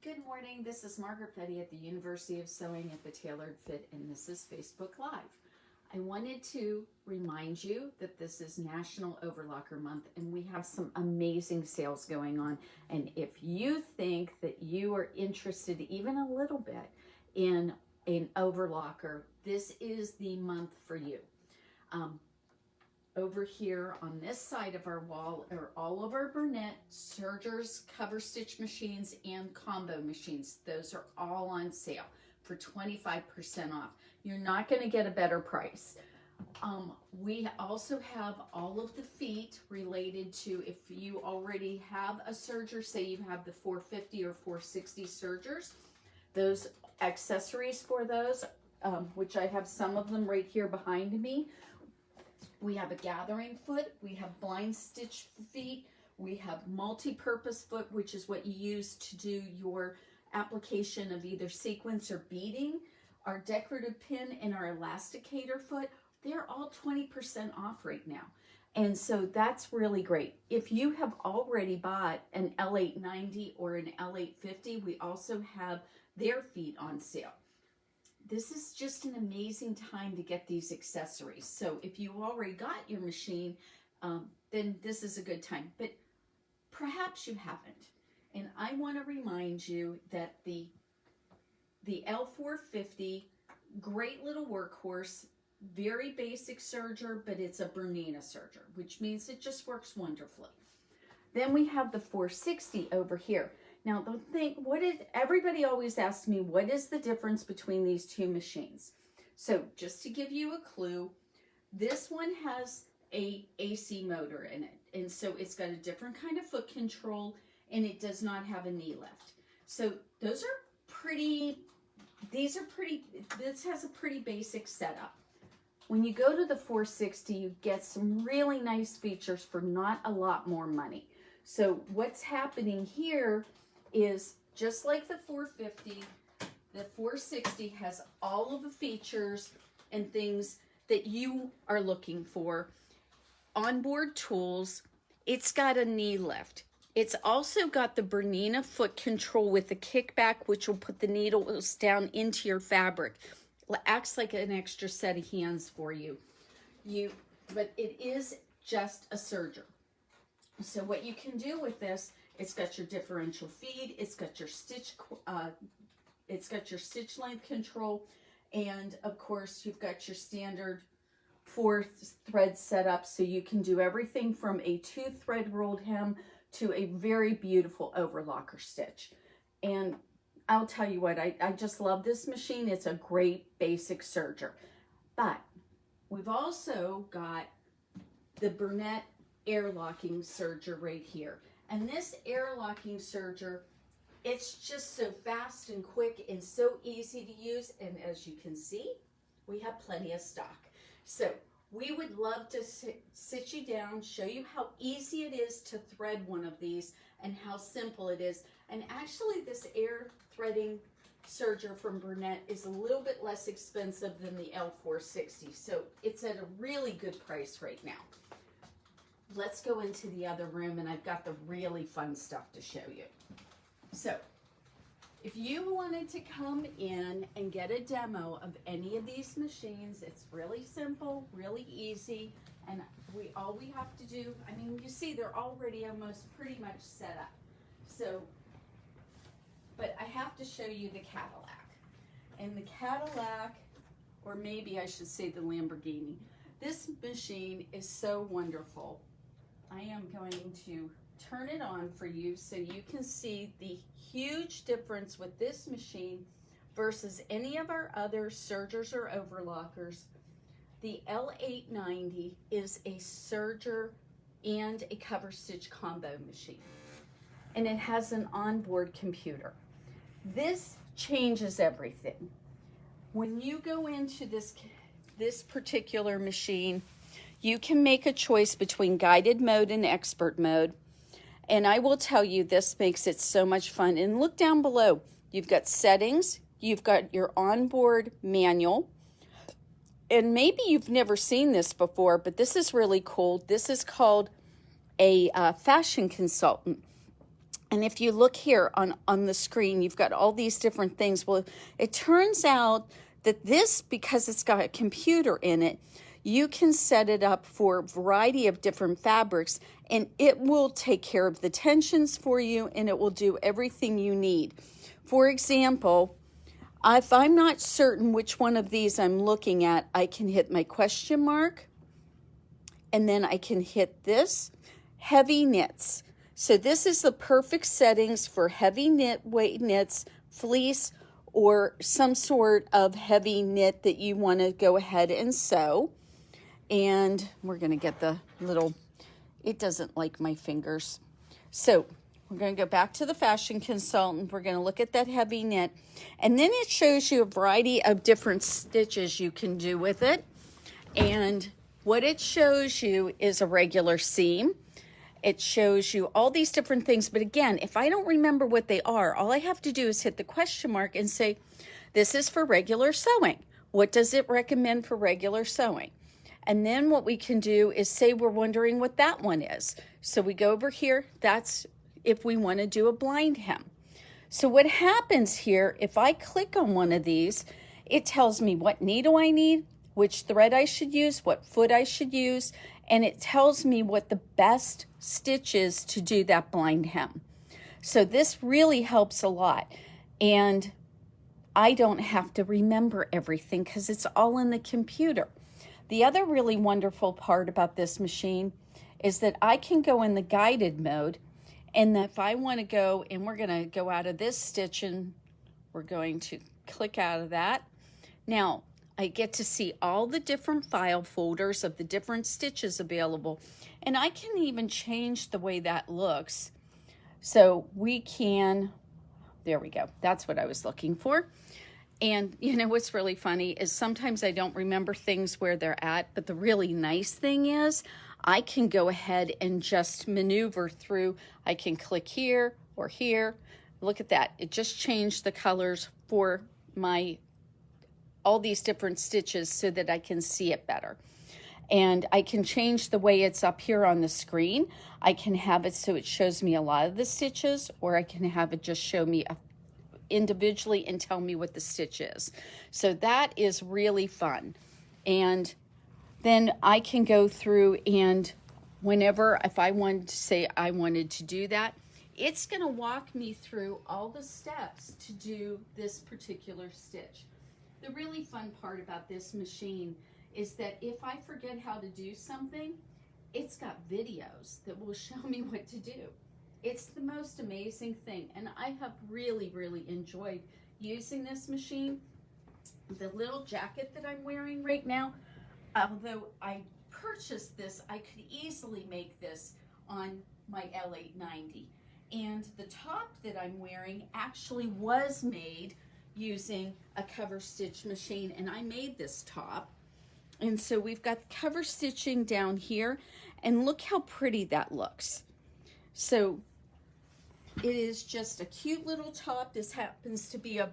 Good morning, this is Margaret Fetty at the University of Sewing at the Tailored Fit, and this is Facebook Live. I wanted to remind you that this is National Overlocker Month and we have some amazing sales going on. And if you think that you are interested even a little bit in an overlocker, this is the month for you. Over here on this side of our wall are all of our Bernina sergers, cover stitch machines, and combo machines. Those are all on sale for 25% off. You're not going to get a better price. We also have all of the feet related to, if you already have a serger, say you have the 450 or 460 sergers, those accessories for those, which I have some of them right here behind me. We have a gathering foot, we have blind stitch feet, we have multi-purpose foot, which is what you use to do your application of either sequins or beading. Our decorative pin and our elasticator foot, they're all 20% off right now. And so that's really great. If you have already bought an L890 or an L850, we also have their feet on sale. This is just an amazing time to get these accessories. So if you already got your machine, then this is a good time. But perhaps you haven't. And I want to remind you that the L450, great little workhorse, very basic serger, but it's a Bernina serger, which means it just works wonderfully. Then we have the 460 over here. Now, the thing, everybody always asks me, what is the difference between these two machines? So just to give you a clue, this one has a AC motor in it. And so it's got a different kind of foot control, and it does not have a knee lift. So those are pretty, this has a pretty basic setup. When you go to the 460, you get some really nice features for not a lot more money. So what's happening here is just like the 450, the 460 has all of the features and things that you are looking for. Onboard tools, it's got a knee lift. It's also got the Bernina foot control with the kickback, which will put the needles down into your fabric. It acts like an extra set of hands for you. But it is just a serger. So what you can do with this, it's got your differential feed, it's got your stitch length control, and of course you've got your standard 4 thread setup, so you can do everything from a 2-thread rolled hem to a very beautiful overlocker stitch. And I'll tell you what, I just love this machine. It's a great basic serger. But we've also got the Bernina air locking serger right here. And this air locking serger, it's just so fast and quick and so easy to use. And as you can see, we have plenty of stock. So we would love to sit you down, show you how easy it is to thread one of these and how simple it is. And actually this air threading serger from Bernina is a little bit less expensive than the L460. So it's at a really good price right now. Let's go into the other room, and I've got the really fun stuff to show you. So if you wanted to come in and get a demo of any of these machines, it's really simple, really easy, and all we have to do, I mean, you see they're already almost pretty much set up. So, but I have to show you the Cadillac. And the Cadillac, or maybe I should say the Lamborghini, this machine is so wonderful. I am going to turn it on for you so you can see the huge difference with this machine versus any of our other sergers or overlockers. The L890 is a serger and a cover stitch combo machine, and it has an onboard computer. This changes everything. When you go into this particular machine, you can make a choice between guided mode and expert mode. And I will tell you, this makes it so much fun. And look down below. You've got settings. You've got your onboard manual. And maybe you've never seen this before, but this is really cool. This is called a fashion consultant. And if you look here on the screen, you've got all these different things. Well, it turns out that this, because it's got a computer in it, you can set it up for a variety of different fabrics, and it will take care of the tensions for you, and it will do everything you need. For example, if I'm not certain which one of these I'm looking at, I can hit my question mark, and then I can hit this, heavy knits. So this is the perfect settings for heavy knit, weight knits, fleece, or some sort of heavy knit that you want to go ahead and sew. And we're going to get the little, it doesn't like my fingers. So we're going to go back to the fashion consultant. We're going to look at that heavy knit. And then it shows you a variety of different stitches you can do with it. And what it shows you is a regular seam. It shows you all these different things. But again, if I don't remember what they are, all I have to do is hit the question mark and say, this is for regular sewing. What does it recommend for regular sewing? And then what we can do is say we're wondering what that one is. So we go over here. That's if we want to do a blind hem. So what happens here, if I click on one of these, it tells me what needle I need, which thread I should use, what foot I should use, and it tells me what the best stitch is to do that blind hem. So this really helps a lot. And I don't have to remember everything because it's all in the computer. The other really wonderful part about this machine is that I can go in the guided mode, and if I want to go, and we're going to go out of this stitch, and we're going to click out of that. Now, I get to see all the different file folders of the different stitches available, and I can even change the way that looks. So we can, there we go, that's what I was looking for. And you know what's really funny is sometimes I don't remember things where they're at, but the really nice thing is I can go ahead and just maneuver through. I can click here or here. Look at that. It just changed the colors for my all these different stitches so that I can see it better. And I can change the way it's up here on the screen. I can have it so it shows me a lot of the stitches, or I can have it just show me individually and tell me what the stitch is. So that is really fun. And then I can go through, and whenever, if I wanted to say I wanted to do that, it's going to walk me through all the steps to do this particular stitch. The really fun part about this machine is that if I forget how to do something, it's got videos that will show me what to do. It's the most amazing thing, and I have really, really enjoyed using this machine. The little jacket that I'm wearing right now, although I purchased this, I could easily make this on my L890. And the top that I'm wearing actually was made using a cover stitch machine, and I made this top. And so we've got cover stitching down here, and look how pretty that looks. So it is just a cute little top. This happens to be a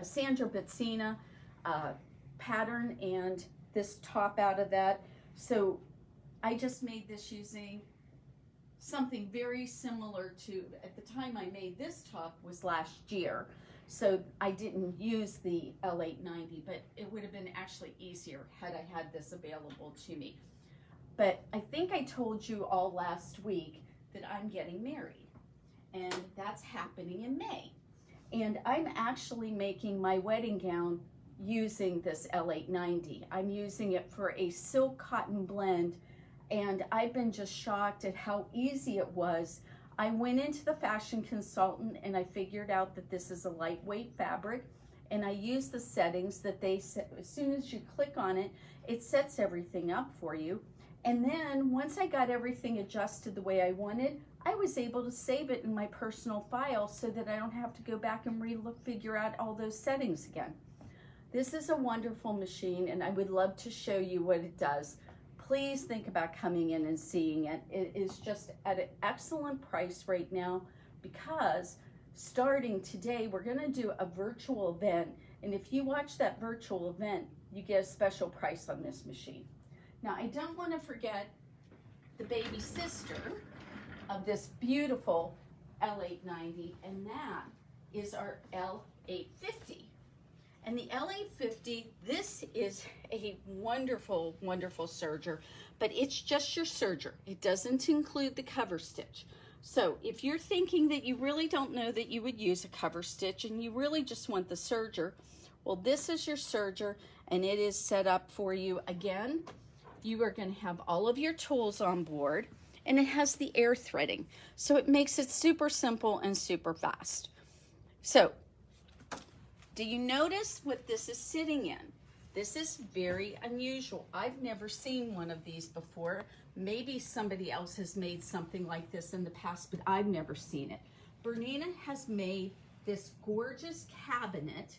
Sandra Bernina pattern, and this top out of that. So I just made this using something very similar to, at the time I made this top was last year. So I didn't use the L890, but it would have been actually easier had I had this available to me. But I think I told you all last week that I'm getting married, and that's happening in May. And I'm actually making my wedding gown using this L890. I'm using it for a silk cotton blend, and I've been just shocked at how easy it was. I went into the fashion consultant and I figured out that this is a lightweight fabric, and I used the settings that they set. As soon as you click on it, it sets everything up for you. And then once I got everything adjusted the way I wanted, I was able to save it in my personal file so that I don't have to go back and figure out all those settings again. This is a wonderful machine, and I would love to show you what it does. Please think about coming in and seeing it. It is just at an excellent price right now, because starting today, we're going to do a virtual event. And if you watch that virtual event, you get a special price on this machine. Now, I don't want to forget the baby sister of this beautiful L890, and that is our L850. And the L850, this is a wonderful, wonderful serger, but it's just your serger. It doesn't include the cover stitch. So if you're thinking that you really don't know that you would use a cover stitch and you really just want the serger, well, this is your serger, and it is set up for you. Again, you are going to have all of your tools on board, and it has the air threading. So it makes it super simple and super fast. So do you notice what this is sitting in? This is very unusual. I've never seen one of these before. Maybe somebody else has made something like this in the past, but I've never seen it. Bernina has made this gorgeous cabinet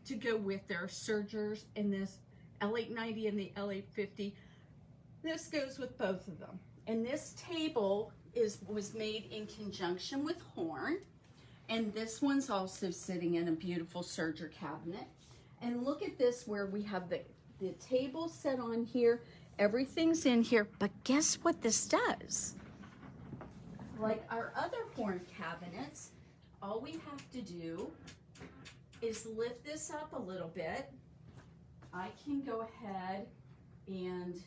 to go with their sergers in this L890 and the L850. This goes with both of them. And this table was made in conjunction with Horn. And this one's also sitting in a beautiful serger cabinet. And look at this, where we have the table set on here. Everything's in here, but guess what this does? Like our other Horn cabinets, all we have to do is lift this up a little bit. I can go ahead and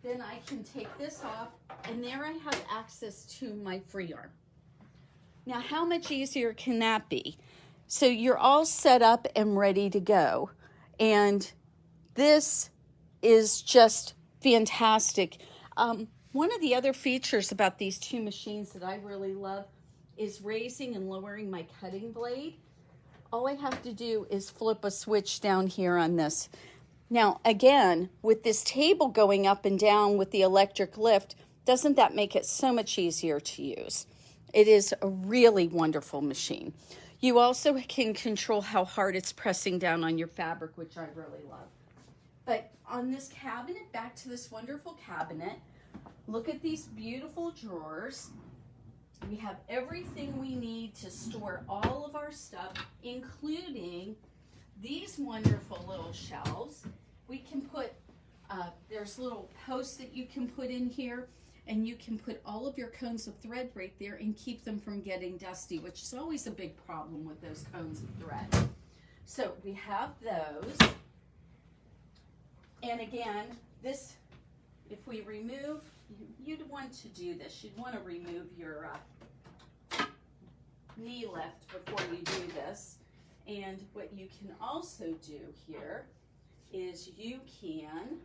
then I can take this off, and there I have access to my free arm. Now, how much easier can that be? So you're all set up and ready to go. And this is just fantastic. One of the other features about these two machines that I really love is raising and lowering my cutting blade. All I have to do is flip a switch down here on this. Now, again, with this table going up and down with the electric lift, doesn't that make it so much easier to use? It is a really wonderful machine. You also can control how hard it's pressing down on your fabric, which I really love. But on this cabinet, back to this wonderful cabinet, look at these beautiful drawers. We have everything we need to store all of our stuff, including these wonderful little shelves. We can put, there's little posts that you can put in here, and you can put all of your cones of thread right there and keep them from getting dusty, which is always a big problem with those cones of thread. So we have those. And again, this, if we remove, you'd want to do this. You'd want to remove your knee lift before you do this. And what you can also do here is you can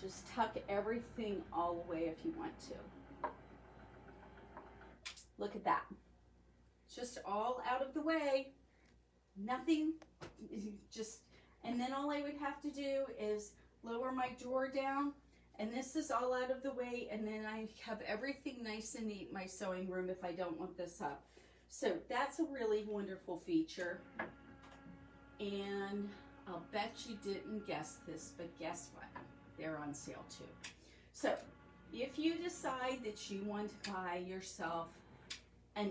just tuck everything all away if you want to. Look at that. Just all out of the way. Nothing, just, and then all I would have to do is lower my drawer down, and this is all out of the way, and then I have everything nice and neat in my sewing room if I don't want this up. So that's a really wonderful feature. And I'll bet you didn't guess this, but guess what? They're on sale too. So if you decide that you want to buy yourself an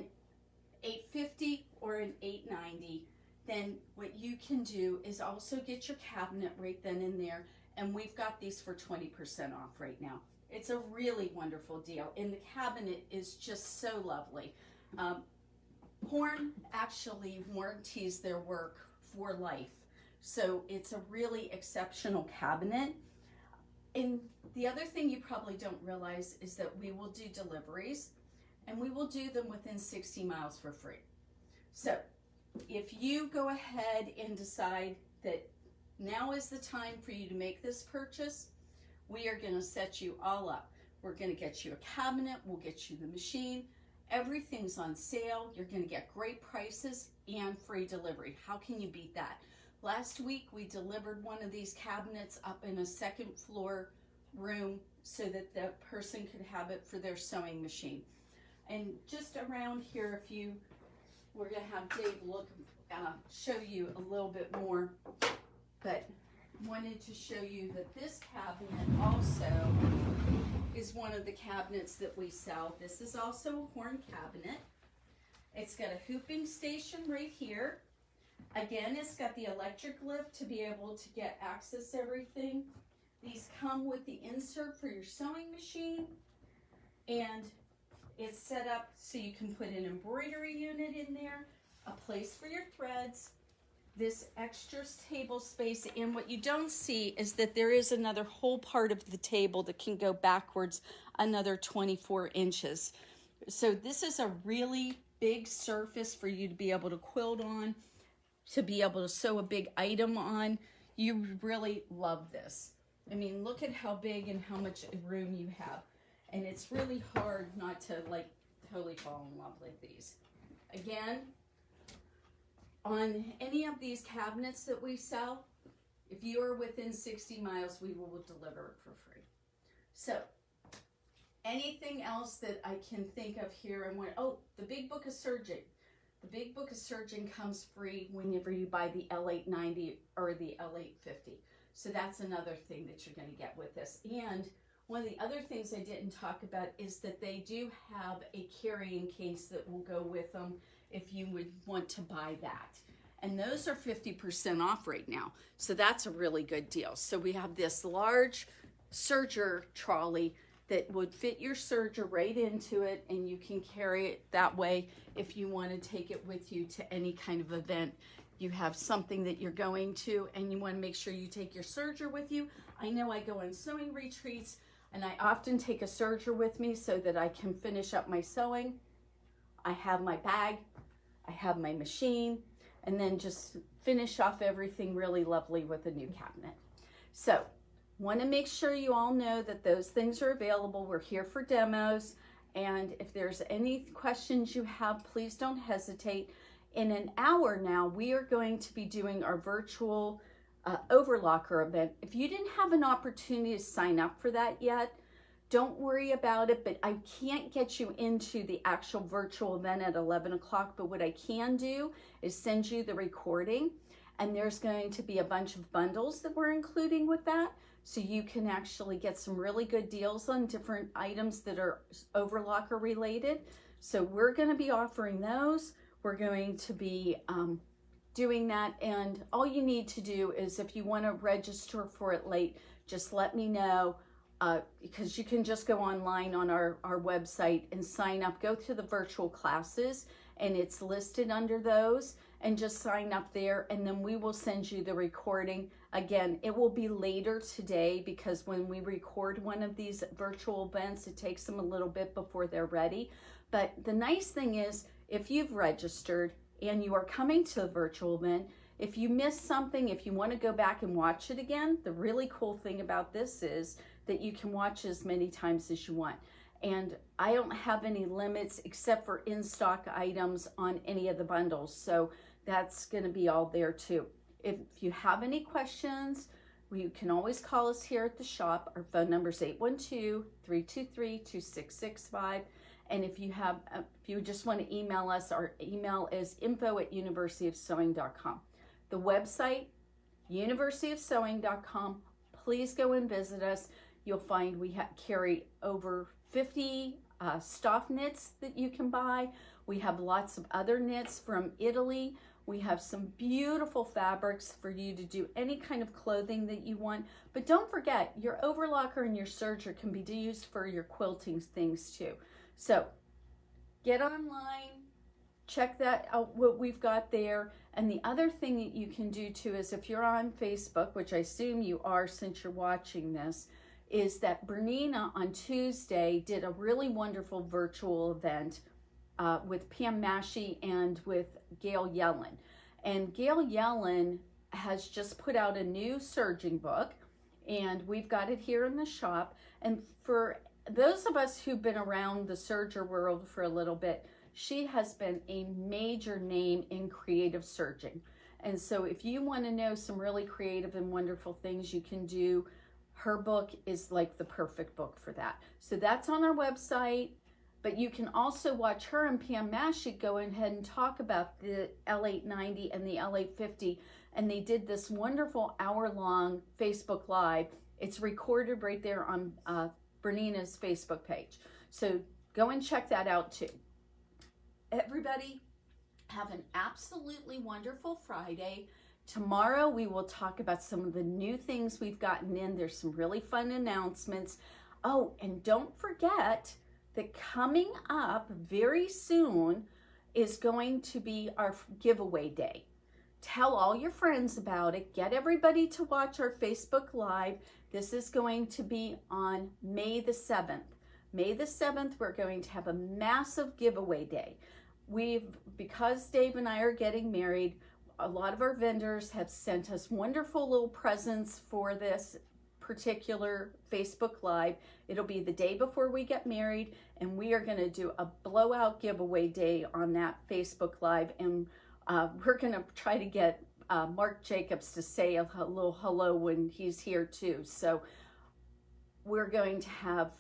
$850 or an $890, then what you can do is also get your cabinet right then and there. And we've got these for 20% off right now. It's a really wonderful deal. And the cabinet is just so lovely. Horn actually warranties their work for life. So it's a really exceptional cabinet. And the other thing you probably don't realize is that we will do deliveries, and we will do them within 60 miles for free. So if you go ahead and decide that now is the time for you to make this purchase, we are going to set you all up. We're going to get you a cabinet, we'll get you the machine. Everything's on sale. You're going to get great prices and free delivery. How can you beat that? Last week we delivered one of these cabinets up in a second floor room so that the person could have it for their sewing machine. And just around here, we're going to have Dave look, show you a little bit more, but wanted to show you that this cabinet also is one of the cabinets that we sell. This is also a Horn cabinet. It's got a hooping station right here. Again, it's got the electric lift to be able to get access everything. These come with the insert for your sewing machine. And it's set up so you can put an embroidery unit in there, a place for your threads, this extra table space, and what you don't see is that there is another whole part of the table that can go backwards another 24 inches. So this is a really big surface for you to be able to quilt on, to be able to sew a big item on. You really love this. I mean, look at how big and how much room you have. And it's really hard not to like totally fall in love with these. Again, on any of these cabinets that we sell, if you are within 60 miles, we will deliver it for free. So, anything else that I can think of here? Oh, the Big Book of Serging. The Big Book of Serging comes free whenever you buy the L890 or the L850. So that's another thing that you're going to get with this. And one of the other things I didn't talk about is that they do have a carrying case that will go with them if you would want to buy that. And those are 50% off right now. So that's a really good deal. So we have this large serger trolley that would fit your serger right into it, and you can carry it that way if you want to take it with you to any kind of event. You have something that you're going to and you want to make sure you take your serger with you. I know I go on sewing retreats and I often take a serger with me so that I can finish up my sewing. I have my bag, I have my machine, and then just finish off everything really lovely with a new cabinet. So, want to make sure you all know that those things are available. We're here for demos, and if there's any questions you have, please don't hesitate. In an hour now, we are going to be doing our virtual overlocker event. If you didn't have an opportunity to sign up for that yet, don't worry about it, but I can't get you into the actual virtual event at 11 o'clock, but what I can do is send you the recording, and there's going to be a bunch of bundles that we're including with that, so you can actually get some really good deals on different items that are overlocker related. So we're going to be offering those. We're going to be doing that, and all you need to do is, if you want to register for it late, just let me know, because you can just go online on our website and sign up. Go to the virtual classes, and it's listed under those, and just sign up there, and then we will send you the recording. Again, it will be later today, because when we record one of these virtual events, it takes them a little bit before they're ready. But the nice thing is, if you've registered and you are coming to the virtual event, if you missed something, if you want to go back and watch it again, the really cool thing about this is that you can watch as many times as you want. And I don't have any limits except for in-stock items on any of the bundles. So that's going to be all there too. If you have any questions, you can always call us here at the shop. Our phone number is 812-323-2665. And if you just want to email us, our email is info@universityofsewing.com. The website, universityofsewing.com. Please go and visit us. You'll find we carry over 50 stoff knits that you can buy. We have lots of other knits from Italy. We have some beautiful fabrics for you to do any kind of clothing that you want. But don't forget, your overlocker and your serger can be used for your quilting things too. So get online, check that out, what we've got there. And the other thing that you can do too is, if you're on Facebook, which I assume you are since you're watching this, is that Bernina on Tuesday did a really wonderful virtual event with Pam Mashi and with Gail Yellen. And Gail Yellen has just put out a new serging book, and we've got it here in the shop. And for those of us who've been around the serger world for a little bit, she has been a major name in creative serging. And so if you want to know some really creative and wonderful things you can do, her book is like the perfect book for that. So that's on our website, but you can also watch her and Pam Mashi go ahead and talk about the L890 and the L850. And they did this wonderful hour-long Facebook Live. It's recorded right there on Bernina's Facebook page. So go and check that out too. Everybody, have an absolutely wonderful Friday. Tomorrow we will talk about some of the new things we've gotten in. There's some really fun announcements. Oh, and don't forget that coming up very soon is going to be our giveaway day. Tell all your friends about it. Get everybody to watch our Facebook Live. This is going to be on May the 7th. May the 7th, we're going to have a massive giveaway day. Because Dave and I are getting married, a lot of our vendors have sent us wonderful little presents for this particular Facebook Live. It'll be the day before we get married, and we are going to do a blowout giveaway day on that Facebook Live, and we're going to try to get Mark Jacobs to say a little hello when he's here too. So we're going to have,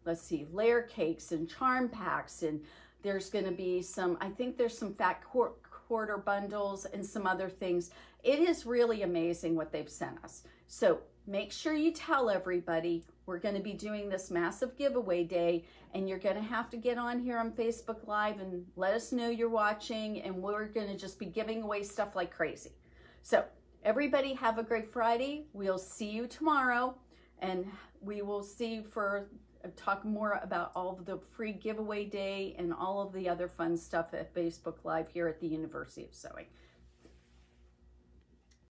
let's see, layer cakes and charm packs, and there's going to be some, I think there's some fat quarter bundles and some other things. It is really amazing what they've sent us. So make sure you tell everybody we're going to be doing this massive giveaway day, and you're going to have to get on here on Facebook Live and let us know you're watching, and we're going to just be giving away stuff like crazy. So everybody have a great Friday. We'll see you tomorrow, and we will see you for talk more about all of the free giveaway day and all of the other fun stuff at Facebook Live here at the University of Sewing.